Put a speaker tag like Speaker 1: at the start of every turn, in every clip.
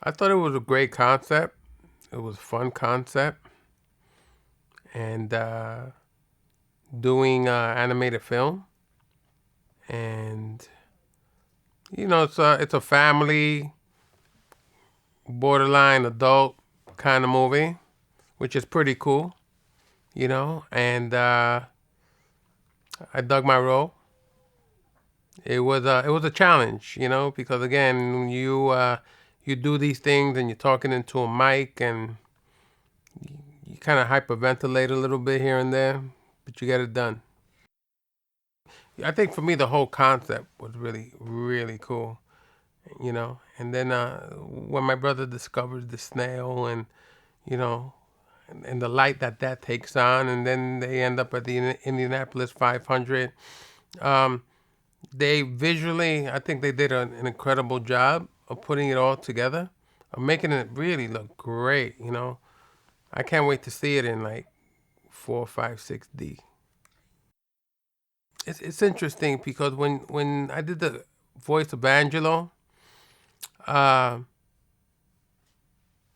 Speaker 1: I thought it was a great concept. It was a fun concept, and doing animated film, and it's a family, borderline adult kind of movie, which is pretty cool. And I dug my role. It was a challenge, because again, you do these things and you're talking into a mic and you kind of hyperventilate a little bit here and there, but you get it done. I think for me the whole concept was really really cool, And then when my brother discovers the snail and you know and the light that takes on, and then they end up at the Indianapolis 500. Um, they visually, I think they did an incredible job of putting it all together, of making it really look great. I can't wait to see it in like 4, 5, 6D. It's interesting because when I did the voice of Angelo, uh,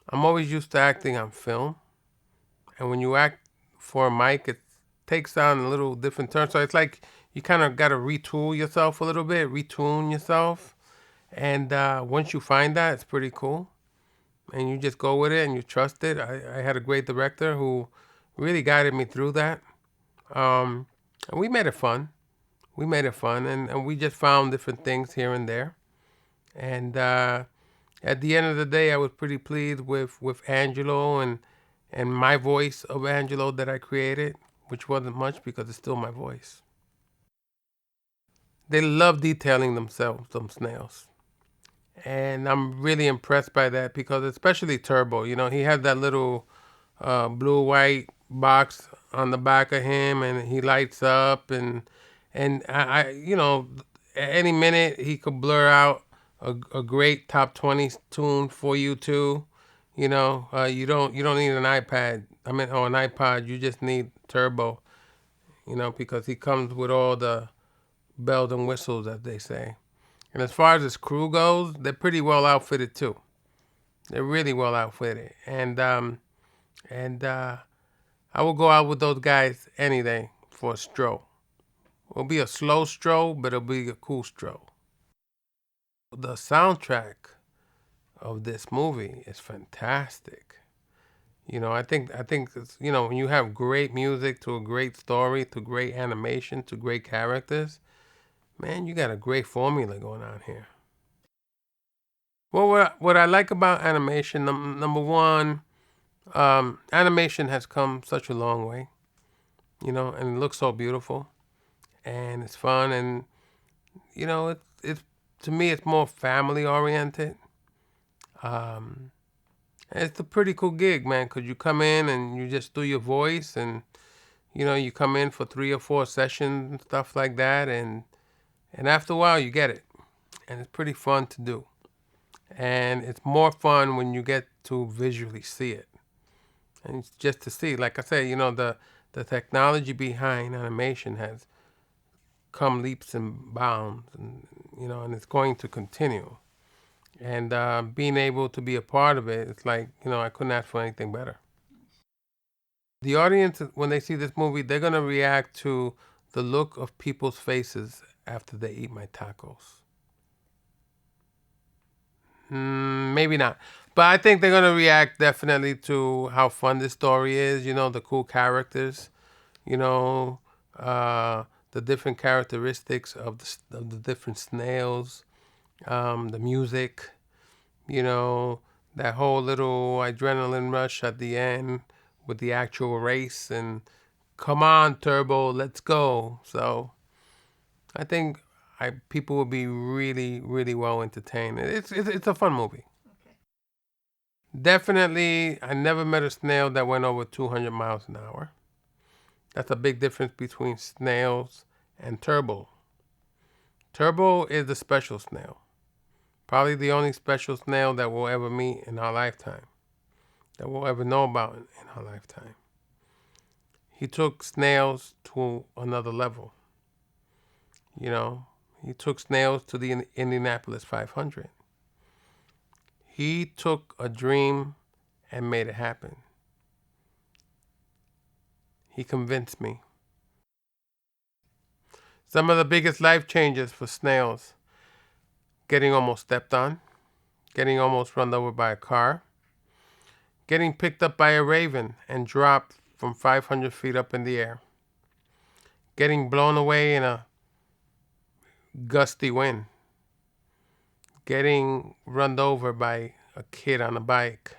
Speaker 1: I'm always used to acting on film, and when you act for a mic, it takes on a little different turn. So it's like you kind of got to retool yourself a little bit, retune yourself, and once you find that, it's pretty cool. And you just go with it and you trust it. I had a great director who really guided me through that. And we made it fun. We made it fun, and we just found different things here and there. And at the end of the day, I was pretty pleased with Angelo and my voice of Angelo that I created, which wasn't much because it's still my voice. They love detailing themselves, some snails. And I'm really impressed by that because especially Turbo, he had that little blue white box on the back of him, and he lights up, and at any minute he could blur out a great top 20 tune for you too. You don't need an iPad. I mean, or an iPod. You just need Turbo. Because he comes with all the bells and whistles, as they say. And as far as his crew goes, they're pretty well outfitted too. They're really well outfitted, and I will go out with those guys any day for a stroll. It'll be a slow stroll, but it'll be a cool stroll. The soundtrack of this movie is fantastic. I think when you have great music to a great story to great animation to great characters, man, you got a great formula going on here. Well, what I like about animation, number one, animation has come such a long way, and it looks so beautiful, and it's fun, and it's to me it's more family oriented. Um, and it's a pretty cool gig, man, because you come in and you just do your voice, and you come in for 3 or 4 sessions and stuff like that, and after a while you get it, and it's pretty fun to do, and it's more fun when you get to visually see it, and it's just to see, like I said, the technology behind animation has come leaps and bounds, and it's going to continue. And being able to be a part of it, it's like I couldn't ask for anything better. The audience, when they see this movie, they're gonna react to the look of people's faces after they eat my tacos. Maybe not, but I think they're gonna react definitely to how fun this story is. The cool characters. You know, the different characteristics of the different snails. The music. you know, that whole little adrenaline rush at the end with the actual race and come on, Turbo, let's go. So I think people will be really, really well entertained. It's a fun movie. Definitely, I never met a snail that went over 200 miles an hour. That's a big difference between snails and Turbo. Turbo is the special snail. Probably the only special snail that we'll ever meet in our lifetime, that we'll ever know about in our lifetime. He took snails to another level. You know, he took snails to the Indianapolis 500. He took a dream and made it happen. He convinced me. Some of the biggest life changes for snails: getting almost stepped on, getting almost run over by a car, getting picked up by a raven and dropped from 500 feet up in the air, getting blown away in a gusty wind, getting run over by a kid on a bike,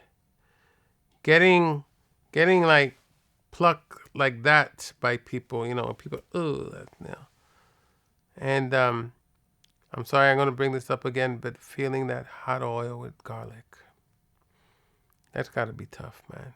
Speaker 1: getting like plucked like that by people, people, and I'm sorry I'm going to bring this up again, but feeling that hot oil with garlic, that's got to be tough, man.